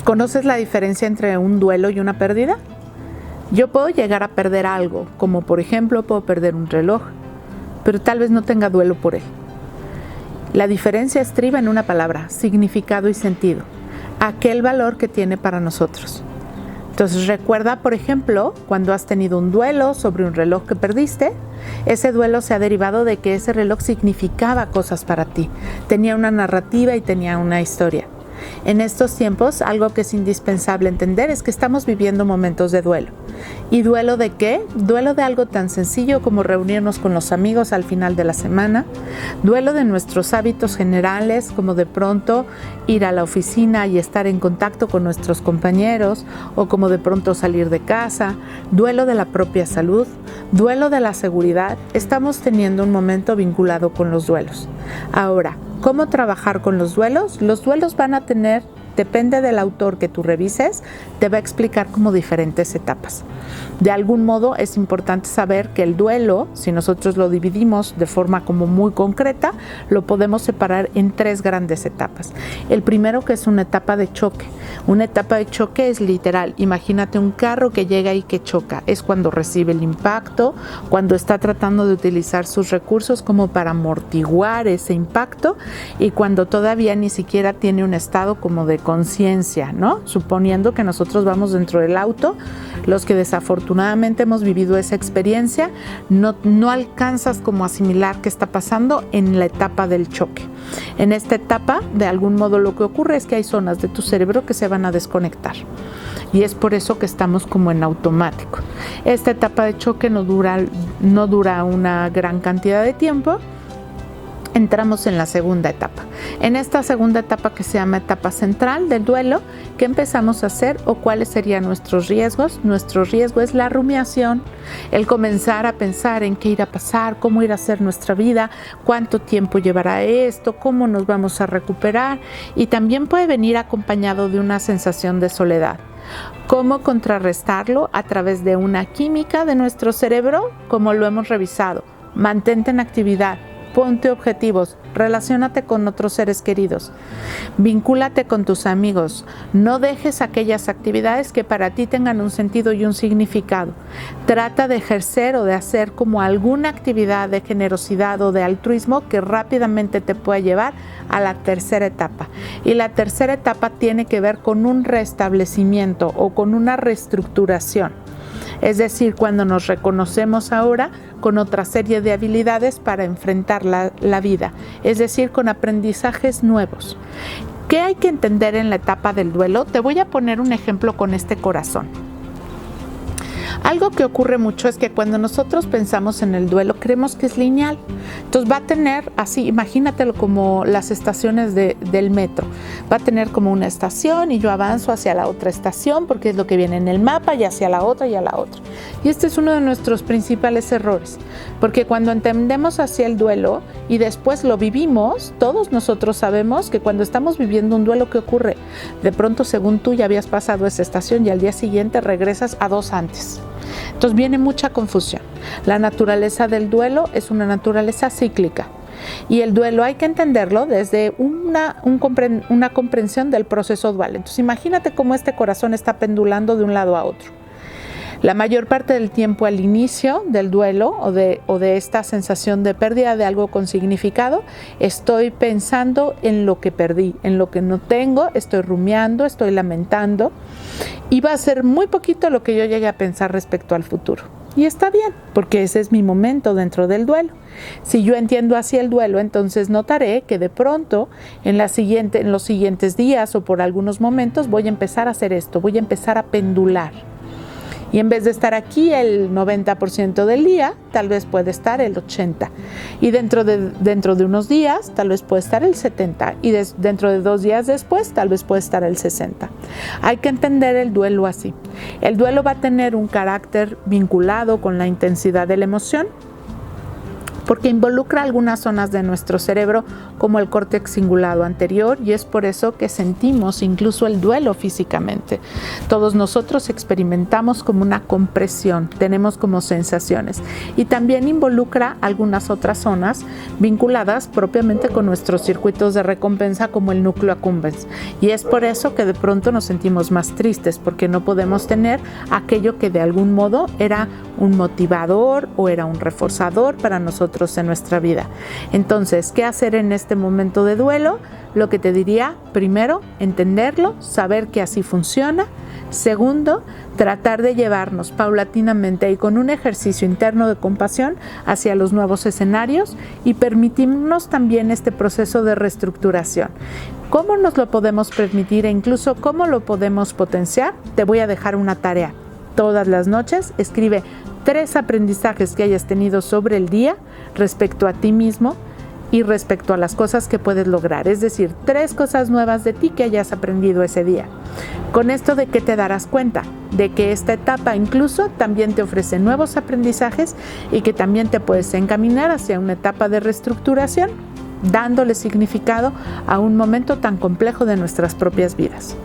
¿Conoces la diferencia entre un duelo y una pérdida? Yo puedo llegar a perder algo, como por ejemplo puedo perder un reloj, pero tal vez no tenga duelo por él. La diferencia estriba en una palabra, significado y sentido, aquel valor que tiene para nosotros. Entonces recuerda, por ejemplo, cuando has tenido un duelo sobre un reloj que perdiste, ese duelo se ha derivado de que ese reloj significaba cosas para ti, tenía una narrativa y tenía una historia. En estos tiempos, algo que es indispensable entender es que estamos viviendo momentos de duelo. ¿Y duelo de qué? Duelo de algo tan sencillo como reunirnos con los amigos al final de la semana, duelo de nuestros hábitos generales, como de pronto ir a la oficina y estar en contacto con nuestros compañeros, o como de pronto salir de casa, duelo de la propia salud, duelo de la seguridad. Estamos teniendo un momento vinculado con los duelos. Ahora, ¿cómo trabajar con los duelos? Los duelos van a tener, depende del autor que tú revises, te va a explicar como diferentes etapas. De algún modo es importante saber que el duelo, si nosotros lo dividimos de forma como muy concreta, lo podemos separar en 3 grandes etapas. El primero, que es una etapa de choque. Una etapa de choque es literal, imagínate un carro que llega y que choca. Es cuando recibe el impacto, cuando está tratando de utilizar sus recursos como para amortiguar ese impacto y cuando todavía ni siquiera tiene un estado como de conciencia, ¿no? Suponiendo que nosotros vamos dentro del auto, los que desafortunadamente hemos vivido esa experiencia, no alcanzas como a asimilar qué está pasando en la etapa del choque. En esta etapa, de algún modo, lo que ocurre es que hay zonas de tu cerebro que se van a desconectar. Y es por eso que estamos como en automático. Esta etapa de choque no dura una gran cantidad de tiempo. Entramos en la segunda etapa. En esta segunda etapa, que se llama etapa central del duelo, ¿qué empezamos a hacer o cuáles serían nuestros riesgos? Nuestro riesgo es la rumiación, el comenzar a pensar en qué irá a pasar, cómo irá a ser nuestra vida, cuánto tiempo llevará esto, cómo nos vamos a recuperar, y también puede venir acompañado de una sensación de soledad. ¿Cómo contrarrestarlo? A través de una química de nuestro cerebro, como lo hemos revisado. Mantente en actividad. Ponte objetivos, relaciónate con otros seres queridos, vincúlate con tus amigos, no dejes aquellas actividades que para ti tengan un sentido y un significado. Trata de ejercer o de hacer como alguna actividad de generosidad o de altruismo que rápidamente te pueda llevar a la tercera etapa. Y la tercera etapa tiene que ver con un restablecimiento o con una reestructuración. Es decir, cuando nos reconocemos ahora con otra serie de habilidades para enfrentar la vida, es decir, con aprendizajes nuevos. ¿Qué hay que entender en la etapa del duelo? Te voy a poner un ejemplo con este corazón. Algo que ocurre mucho es que cuando nosotros pensamos en el duelo, creemos que es lineal. Entonces va a tener así, imagínatelo como las estaciones del metro. Va a tener como una estación y yo avanzo hacia la otra estación porque es lo que viene en el mapa, y hacia la otra y a la otra. Y este es uno de nuestros principales errores, porque cuando entendemos hacia el duelo y después lo vivimos, todos nosotros sabemos que cuando estamos viviendo un duelo, ¿qué ocurre? De pronto, según tú, ya habías pasado esa estación y al día siguiente regresas a 2 antes. Entonces viene mucha confusión. La naturaleza del duelo es una naturaleza cíclica y el duelo hay que entenderlo desde una comprensión del proceso dual. Entonces imagínate cómo este corazón está pendulando de un lado a otro. La mayor parte del tiempo al inicio del duelo o de esta sensación de pérdida de algo con significado, estoy pensando en lo que perdí, en lo que no tengo, estoy rumiando, estoy lamentando, y va a ser muy poquito lo que yo llegue a pensar respecto al futuro. Y está bien, porque ese es mi momento dentro del duelo. Si yo entiendo así el duelo, entonces notaré que de pronto en los siguientes días o por algunos momentos voy a empezar a hacer esto, voy a empezar a pendular. Y en vez de estar aquí el 90% del día, tal vez puede estar el 80%. Y dentro de unos días, tal vez puede estar el 70%. Y dentro de 2 días después, tal vez puede estar el 60%. Hay que entender el duelo así. El duelo va a tener un carácter vinculado con la intensidad de la emoción, porque involucra algunas zonas de nuestro cerebro como el córtex cingulado anterior, y es por eso que sentimos incluso el duelo físicamente. Todos nosotros experimentamos como una compresión, tenemos como sensaciones, y también involucra algunas otras zonas vinculadas propiamente con nuestros circuitos de recompensa como el núcleo accumbens, y es por eso que de pronto nos sentimos más tristes, porque no podemos tener aquello que de algún modo era un motivador o era un reforzador para nosotros en nuestra vida. Entonces, ¿qué hacer en este momento de duelo? Lo que te diría, primero, entenderlo, saber que así funciona. Segundo, tratar de llevarnos paulatinamente y con un ejercicio interno de compasión hacia los nuevos escenarios y permitirnos también este proceso de reestructuración. ¿Cómo nos lo podemos permitir e incluso cómo lo podemos potenciar? Te voy a dejar una tarea. Todas las noches escribe 3 aprendizajes que hayas tenido sobre el día respecto a ti mismo y respecto a las cosas que puedes lograr. Es decir, 3 cosas nuevas de ti que hayas aprendido ese día. Con esto, ¿de qué te darás cuenta? De que esta etapa incluso también te ofrece nuevos aprendizajes y que también te puedes encaminar hacia una etapa de reestructuración, dándole significado a un momento tan complejo de nuestras propias vidas.